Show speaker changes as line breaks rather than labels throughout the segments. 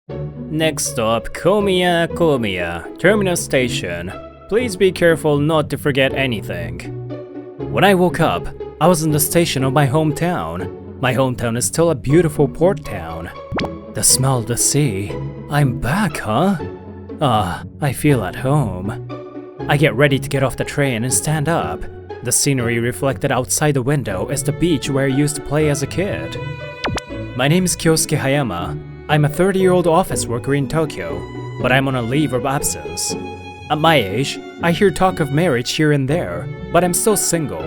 Next stop, Komiya, terminal station. Please be careful not to forget anything. When I woke up, I was in the station of my hometown. My hometown is still a beautiful port town. The smell of the sea. I'm back, huh? I feel at home. I get ready to get off the train and stand up. The scenery reflected outside the window is the beach where I used to play as a kid. My name is Kyosuke Hayama. I'm a 30-year-old office worker in Tokyo, but I'm on a leave of absence. At my age, I hear talk of marriage here and there, but I'm still single.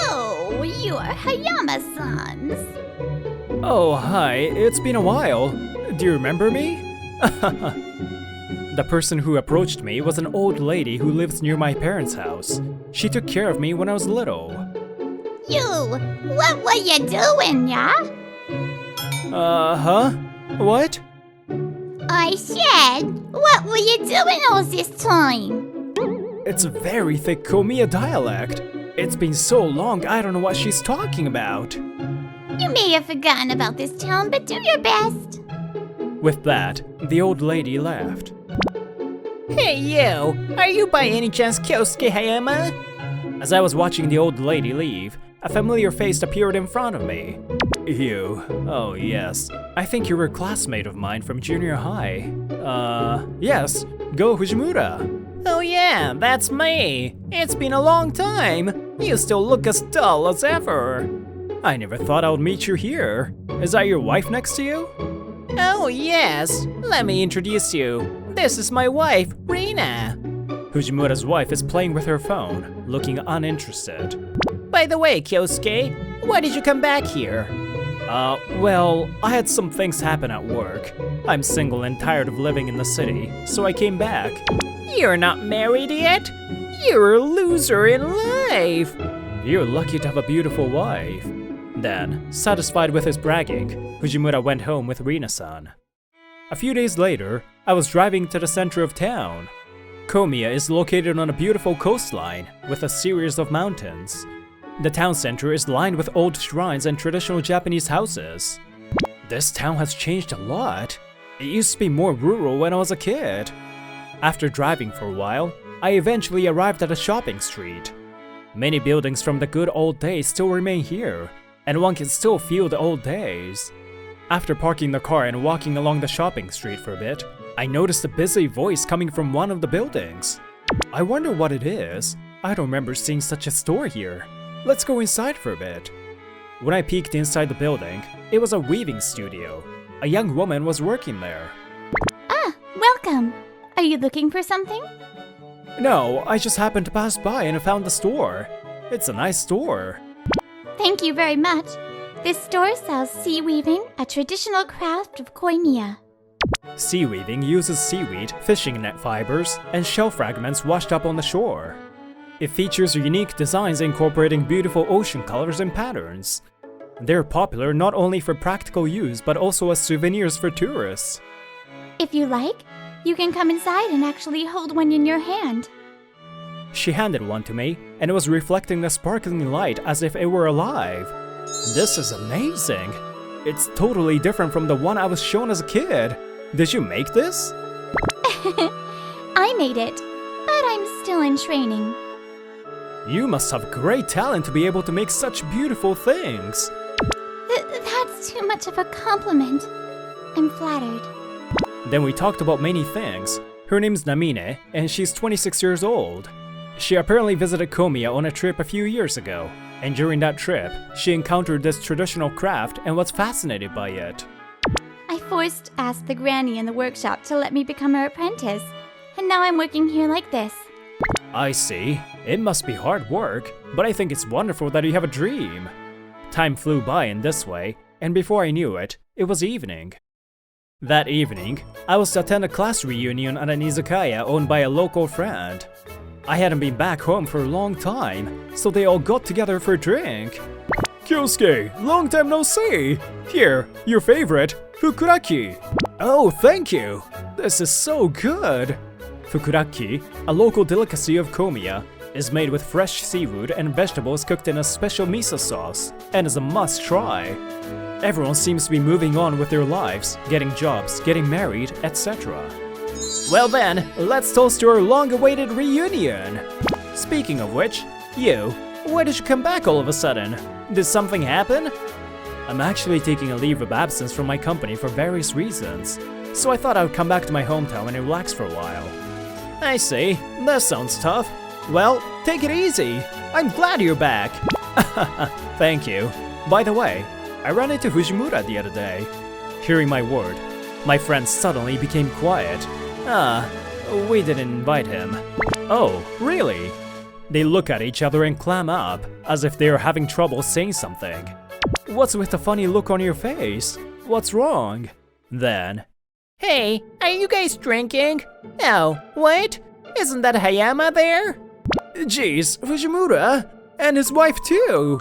Oh, you are Hayama-san's.
Oh, hi, it's been a while. Do you remember me? The person who approached me was an old lady who lives near my parents' house. She took care of me when I was little.
What were you doing, yeah?
Huh? What?
I said, what were you doing all this time?
It's a very thick Komiya dialect. It's been so long, I don't know what she's talking about.
You may have forgotten about this town, but do your best.
With that, the old lady left.
Hey you! Are you by any chance Kyosuke Hayama?
As I was watching the old lady leave, a familiar face appeared in front of me. You. Oh yes. I think you were a classmate of mine from junior high. Yes. Go Fujimura.
Oh yeah, that's me. It's been a long time. You still look as dull as ever.
I never thought I would meet you here. Is that your wife next to you?
Oh yes. Let me introduce you. This is my wife, Rina.
Fujimura's wife is playing with her phone, looking uninterested.
By the way, Kyosuke, why did you come back here?
Well, I had some things happen at work. I'm single and tired of living in the city, so I came back.
You're not married yet? You're a loser in life.
You're lucky to have a beautiful wife. Then, satisfied with his bragging, Fujimura went home with Rina-san. A few days later, I was driving to the center of town. Komiya is located on a beautiful coastline with a series of mountains. The town center is lined with old shrines and traditional Japanese houses. This town has changed a lot. It used to be more rural when I was a kid. After driving for a while, I eventually arrived at a shopping street. Many buildings from the good old days still remain here, and one can still feel the old days. After parking the car and walking along the shopping street for a bit, I noticed a busy voice coming from one of the buildings. I wonder what it is. I don't remember seeing such a store here. Let's go inside for a bit. When I peeked inside the building, it was a weaving studio. A young woman was working there.
Ah, welcome. Are you looking for something?
No, I just happened to pass by and found the store. It's a nice store.
Thank you very much. This store sells sea weaving, a traditional craft of Koimiya.
Sea weaving uses seaweed, fishing net fibers, and shell fragments washed up on the shore. It features unique designs incorporating beautiful ocean colors and patterns. They're popular not only for practical use but also as souvenirs for tourists.
If you like, you can come inside and actually hold one in your hand.
She handed one to me, and it was reflecting the sparkling light as if it were alive. This is amazing! It's totally different from the one I was shown as a kid. Did you make this?
I made it, but I'm still in training.
You must have great talent to be able to make such beautiful things.
That's too much of a compliment. I'm flattered.
Then we talked about many things. Her name's Namine, and she's 26 years old. She apparently visited Komiya on a trip a few years ago, and during that trip, she encountered this traditional craft and was fascinated by it.
I first asked the granny in the workshop to let me become her apprentice, and now I'm working here like this.
I see. It must be hard work, but I think it's wonderful that you have a dream. Time flew by in this way, and before I knew it, it was evening. That evening, I was to attend a class reunion at an izakaya owned by a local friend. I hadn't been back home for a long time, so they all got together for a drink. Kyosuke, long time no see! Here, your favorite, fukuraki. Oh, thank you! This is so good! Fukuraki, a local delicacy of Komiya, is made with fresh seafood and vegetables cooked in a special miso sauce, and is a must try. Everyone seems to be moving on with their lives, getting jobs, getting married, etc. Well then, let's toast to our long-awaited reunion! Speaking of which, why did you come back all of a sudden? Did something happen? I'm actually taking a leave of absence from my company for various reasons, so I thought I would come back to my hometown and relax for a while. I see, that sounds tough. Well, take it easy. I'm glad you're back. Thank you. By the way, I ran into Fujimura the other day. Hearing my word, my friend suddenly became quiet. We didn't invite him. Oh, really? They look at each other and clam up, as if they are having trouble saying something. What's with the funny look on your face? What's wrong? Then,
Hey, are you guys drinking? Oh, what? Isn't that Hayama there?
geez, Fujimura! And his wife too!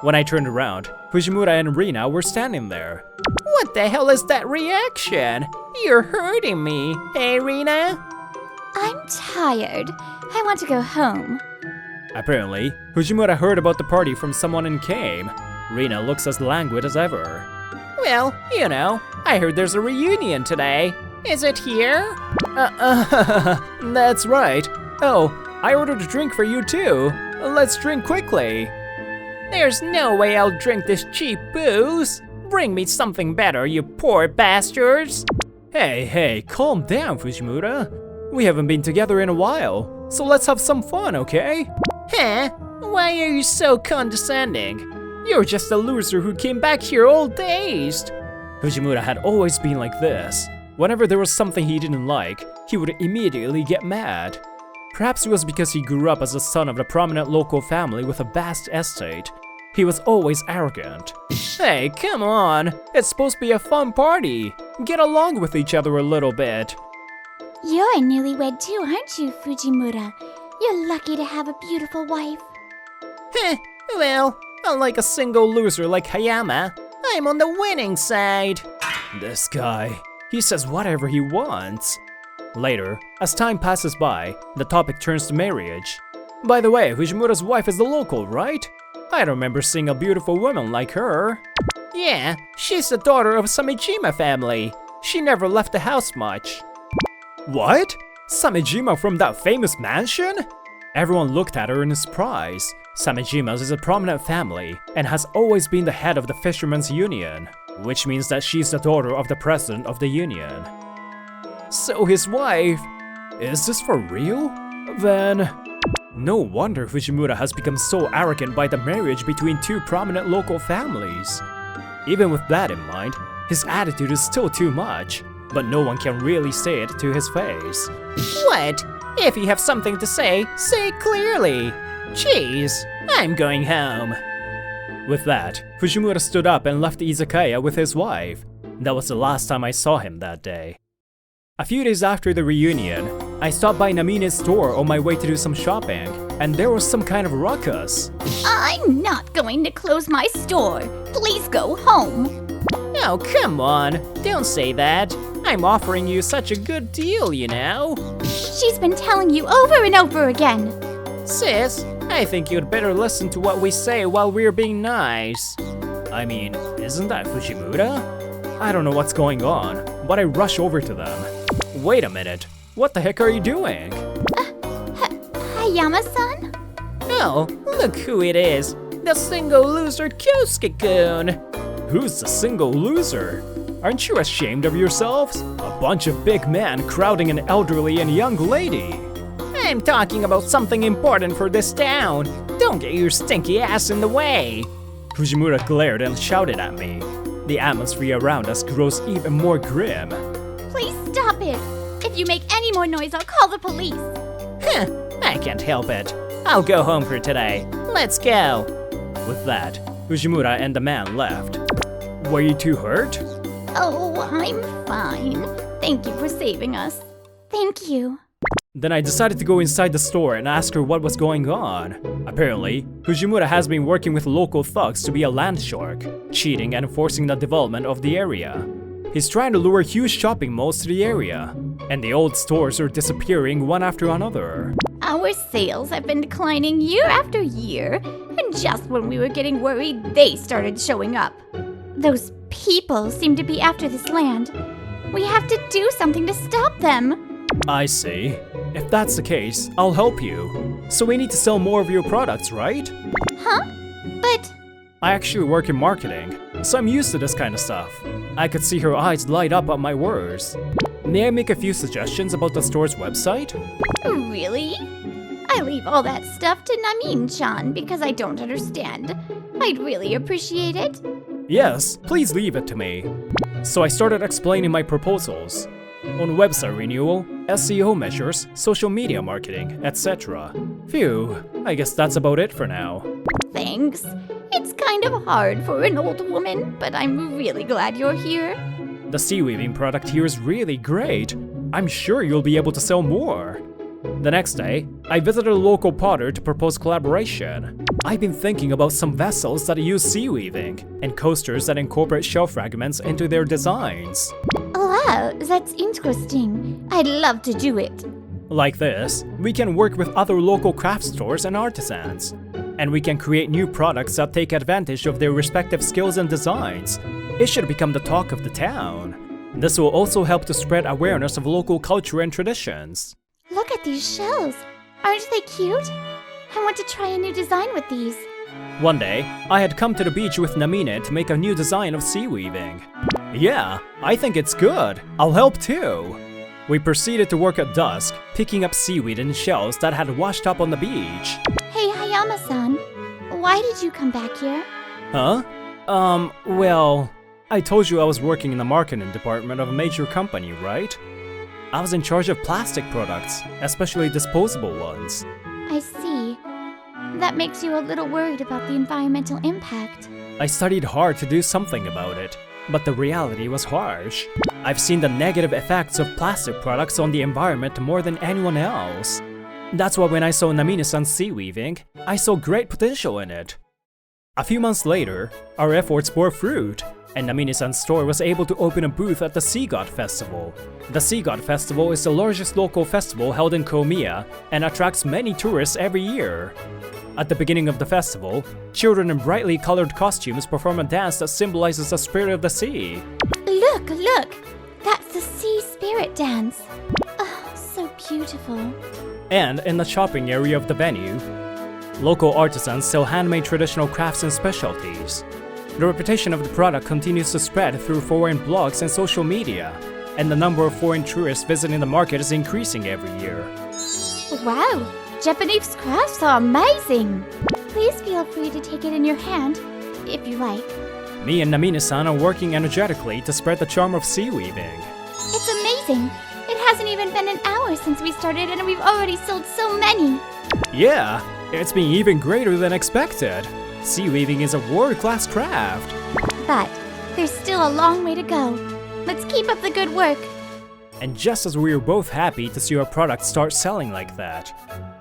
When I turned around, Fujimura and Rina were standing there.
What the hell is that reaction? You're hurting me. Hey, Rina?
I'm tired. I want to go home.
Apparently, Fujimura heard about the party from someone and came. Rina looks as languid as ever.
Well, I heard there's a reunion today. Is it here?
That's right. Oh, I ordered a drink for you too. Let's drink quickly.
There's no way I'll drink this cheap booze. Bring me something better, you poor bastards.
Hey, calm down, Fujimura. We haven't been together in a while, so let's have some fun, okay?
Huh? Why are you so condescending? You're just a loser who came back here all dazed.
Fujimura had always been like this. Whenever there was something he didn't like, he would immediately get mad. Perhaps it was because he grew up as the son of a prominent local family with a vast estate. He was always arrogant.
Hey, come on. It's supposed to be a fun party. Get along with each other a little bit.
You're a newlywed too, aren't you, Fujimura? You're lucky to have a beautiful wife.
Heh, well, unlike a single loser like Hayama, I'm on the winning side.
This guy, he says whatever he wants. Later, as time passes by, the topic turns to marriage. By the way, Fujimura's wife is the local, right? I remember seeing a beautiful woman like her.
Yeah, she's the daughter of Samejima family. She never left the house much.
What? Samejima from that famous mansion? Everyone looked at her in surprise. Samejima's is a prominent family and has always been the head of the Fishermen's Union, which means that she's the daughter of the president of the union. So his wife... Is this for real? Then... No wonder Fujimura has become so arrogant by the marriage between two prominent local families. Even with that in mind, his attitude is still too much, but no one can really say it to his face.
What? If you have something to say it clearly. Jeez, I'm going home.
With that, Fujimura stood up and left the izakaya with his wife. That was the last time I saw him that day. A few days after the reunion, I stopped by Namine's store on my way to do some shopping, and there was some kind of ruckus.
I'm not going to close my store. Please go home.
Oh, come on. Don't say that. I'm offering you such a good deal,
She's been telling you over and over again.
Sis, I think you'd better listen to what we say while we're being nice.
I mean, isn't that Fujimura? I don't know what's going on, but I rush over to them. Wait a minute, what the heck are you doing?
Hayama-san?
Oh, look who it is. The single loser Kyosuke-kun.
Who's the single loser? Aren't you ashamed of yourselves? A bunch of big men crowding an elderly and young lady.
I'm talking about something important for this town. Don't get your stinky ass in the way.
Fujimura glared and shouted at me. The atmosphere around us grows even more grim.
Please stop it. If you make any more noise, I'll call the police.
I can't help it. I'll go home for today. Let's go.
With that, Fujimura and the man left. Were you too hurt?
Oh, I'm fine. Thank you for saving us. Thank you.
Then I decided to go inside the store and ask her what was going on. Apparently, Fujimura has been working with local thugs to be a land shark, cheating and forcing the development of the area. He's trying to lure huge shopping malls to the area, and the old stores are disappearing one after another.
Our sales have been declining year after year, and just when we were getting worried, they started showing up. Those people seem to be after this land. We have to do something to stop them.
I see. If that's the case, I'll help you. So we need to sell more of your products, right?
Huh? But
I actually work in marketing, so I'm used to this kind of stuff. I could see her eyes light up at my words. May I make a few suggestions about the store's website?
really? I leave all that stuff to Namin-chan because I don't understand. I'd really appreciate it.
Yes, please leave it to me. So I started explaining my proposals on website renewal, SEO measures, social media marketing, etc. Phew, I guess that's about it for now.
Thanks. It's kind of hard for an old woman, but I'm really glad you're here.
The sea weaving product here is really great. I'm sure you'll be able to sell more. The next day, I visited a local potter to propose collaboration. I've been thinking about some vessels that use sea weaving and coasters that incorporate shell fragments into their designs.
Wow, that's interesting. I'd love to do it.
Like this, we can work with other local craft stores and artisans, and we can create new products that take advantage of their respective skills and designs. It should become the talk of the town. This will also help to spread awareness of local culture and traditions.
Look at these shells. Aren't they cute? I want to try a new design with these.
One day, I had come to the beach with Namine to make a new design of sea weaving. Yeah, I think it's good. I'll help too. We proceeded to work at dusk, picking up seaweed and shells that had washed up on the beach.
Hey, Hayama-san. Why did you come back here?
Huh? Well, I told you I was working in the marketing department of a major company, right? I was in charge of plastic products, especially disposable ones.
I see. That makes you a little worried about the environmental impact.
I studied hard to do something about it, but the reality was harsh. I've seen the negative effects of plastic products on the environment more than anyone else. That's why when I saw Namine-san's sea weaving, I saw great potential in it. A few months later, our efforts bore fruit, and Namine-san's store was able to open a booth at the Sea God Festival. The Sea God Festival is the largest local festival held in Komiya and attracts many tourists every year. At the beginning of the festival, children in brightly colored costumes perform a dance that symbolizes the spirit of the sea.
Look, look! That's the sea spirit dance. Oh, so beautiful.
And in the shopping area of the venue, local artisans sell handmade traditional crafts and specialties. The reputation of the product continues to spread through foreign blogs and social media, and the number of foreign tourists visiting the market is increasing every year.
Wow! Japanese crafts are amazing! Please feel free to take it in your hand, if you like.
Me and Namine-san are working energetically to spread the charm of sea weaving.
It's amazing! It hasn't even been an hour since we started and we've already sold so many!
Yeah, it's been even greater than expected. Sea weaving is a world-class craft.
But there's still a long way to go. Let's keep up the good work.
And just as we were both happy to see our product start selling like that,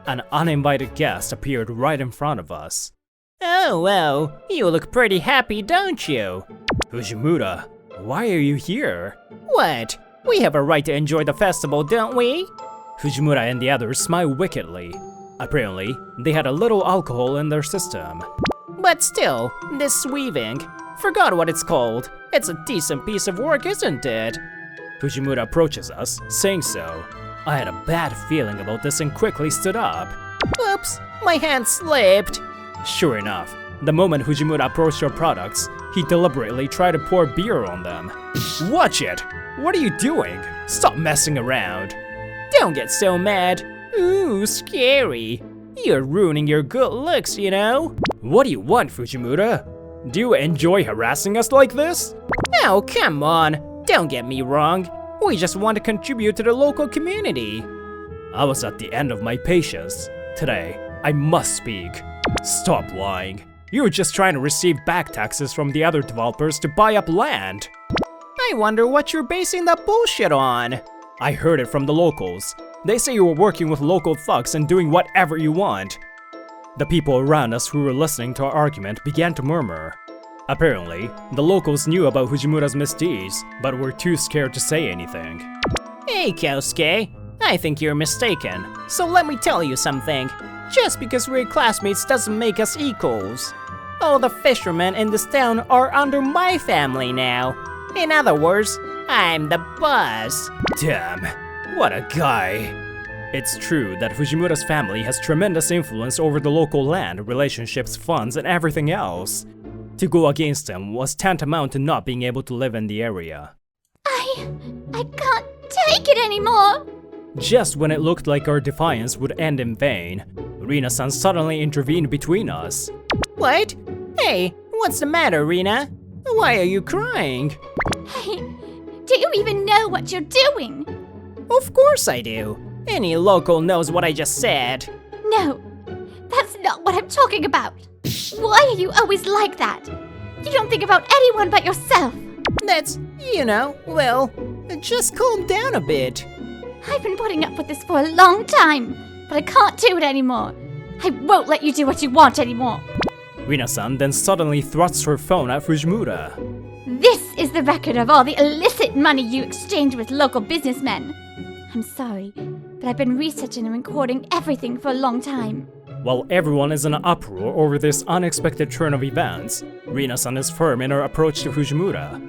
an uninvited guest appeared right in front of us.
Oh, well, you look pretty happy, don't you?
Fujimura, why are you here?
What? We have a right to enjoy the festival, don't we?
Fujimura and the others smiled wickedly. Apparently, they had a little alcohol in their system.
But still, this weaving, forgot what it's called. It's a decent piece of work, isn't it?
Fujimura approaches us, saying so. I had a bad feeling about this and quickly stood up.
Oops, my hand slipped.
Sure enough, the moment Fujimura approached our products, he deliberately tried to pour beer on them. Watch it! What are you doing? Stop messing around.
Don't get so mad. Ooh, scary. You're ruining your good looks, you know?
What do you want, Fujimura? Do you enjoy harassing us like this?
Oh, come on. Don't get me wrong. We just want to contribute to the local community.
I was at the end of my patience. Today, I must speak. Stop lying. You were just trying to receive back taxes from the other developers to buy up land.
I wonder what you're basing that bullshit on.
I heard it from the locals. They say you were working with local thugs and doing whatever you want. The people around us who were listening to our argument began to murmur. Apparently, the locals knew about Fujimura's misdeeds, but were too scared to say anything.
Hey, Kyosuke, I think you're mistaken. So let me tell you something. Just because we're classmates doesn't make us equals. All the fishermen in this town are under my family now. In other words, I'm the boss.
Damn, what a guy. It's true that Fujimura's family has tremendous influence over the local land, relationships, funds, and everything else. To go against them was tantamount to not being able to live in the area.
I can't take it anymore!
Just when it looked like our defiance would end in vain, Rina-san suddenly intervened between us.
What? Hey, what's the matter, Rina? Why are you crying?
Hey, do you even know what you're doing?
Of course I do. Any local knows what I just said.
No, that's not what I'm talking about. Why are you always like that? You don't think about anyone but yourself.
That's, well, just calm down a bit.
I've been putting up with this for a long time, but I can't do it anymore. I won't let you do what you want anymore.
Rina-san then suddenly thrusts her phone at Fujimura.
This is the record of all the illicit money you exchanged with local businessmen. I'm sorry, but I've been researching and recording everything for a long time.
While everyone is in an uproar over this unexpected turn of events, Rina-san is firm in her approach to Fujimura.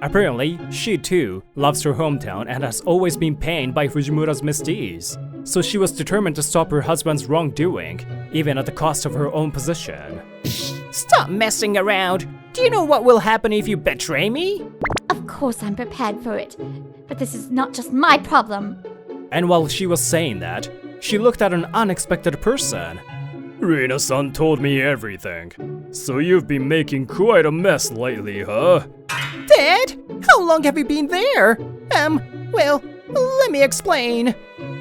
Apparently, she too loves her hometown and has always been pained by Fujimura's misdeeds, so she was determined to stop her husband's wrongdoing, even at the cost of her own position.
Stop messing around. Do you know what will happen if you betray me?
Of course I'm prepared for it, but this is not just my problem.
And while she was saying that, she looked at an unexpected person. Rina-san told me everything. So you've been making quite a mess lately, huh?
Dad? How long have you been there? Well, let me explain.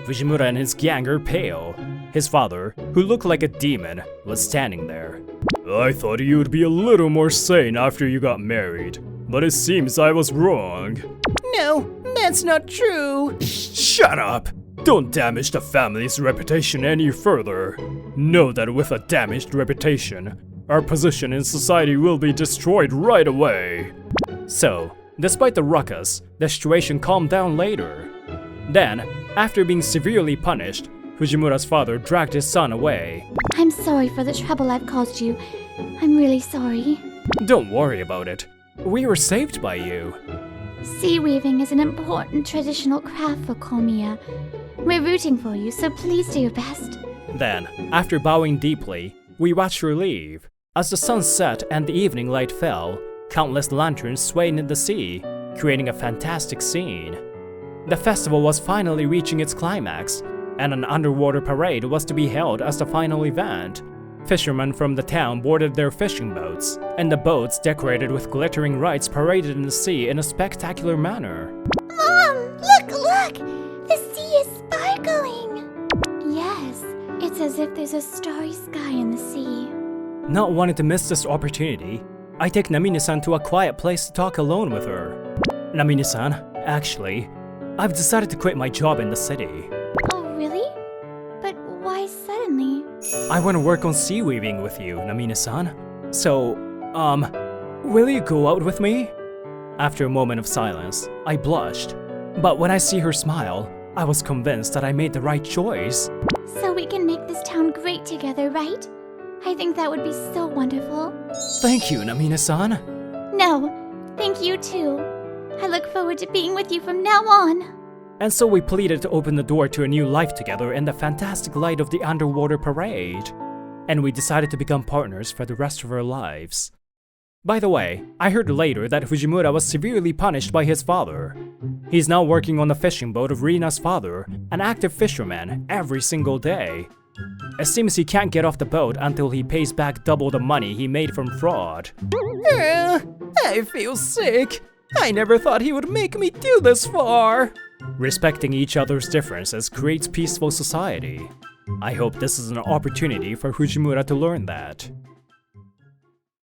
Fujimura and his gang are pale. His father, who looked like a demon, was standing there. I thought you'd be a little more sane after you got married, but it seems I was wrong.
No, that's not true.
Shut up! Don't damage the family's reputation any further. Know that with a damaged reputation, our position in society will be destroyed right away. So, despite the ruckus, the situation calmed down later. Then, after being severely punished, Fujimura's father dragged his son away.
I'm sorry for the trouble I've caused you. I'm really sorry.
Don't worry about it. We were saved by you.
Sea weaving is an important traditional craft for Komiya. We're rooting for you, so please do your best.
Then, after bowing deeply, we watched her leave. As the sun set and the evening light fell, countless lanterns swayed in the sea, creating a fantastic scene. The festival was finally reaching its climax, and an underwater parade was to be held as the final event. Fishermen from the town boarded their fishing boats, and the boats decorated with glittering lights paraded in the sea in a spectacular manner.
Mom, look! The sea is sparkling! Yes, it's as if there's a starry sky in the sea.
Not wanting to miss this opportunity, I take Namine-san to a quiet place to talk alone with her. Namine-san, actually, I've decided to quit my job in the city.
Oh, really? But why suddenly?
I want to work on sea weaving with you, Namine-san. So, will you go out with me? After a moment of silence, I blushed. But when I see her smile, I was convinced that I made the right choice.
So we can make this town great together, right? I think that would be so wonderful.
Thank you, Namine-san.
No, thank you too. I look forward to being with you from now on.
And so we pleaded to open the door to a new life together in the fantastic light of the underwater parade. And we decided to become partners for the rest of our lives. By the way, I heard later that Fujimura was severely punished by his father. He's now working on the fishing boat of Rina's father, an active fisherman, every single day. It seems he can't get off the boat until he pays back double the money he made from fraud.
I feel sick. I never thought he would make me do this far.
Respecting each other's differences creates peaceful society. I hope this is an opportunity for Fujimura to learn that.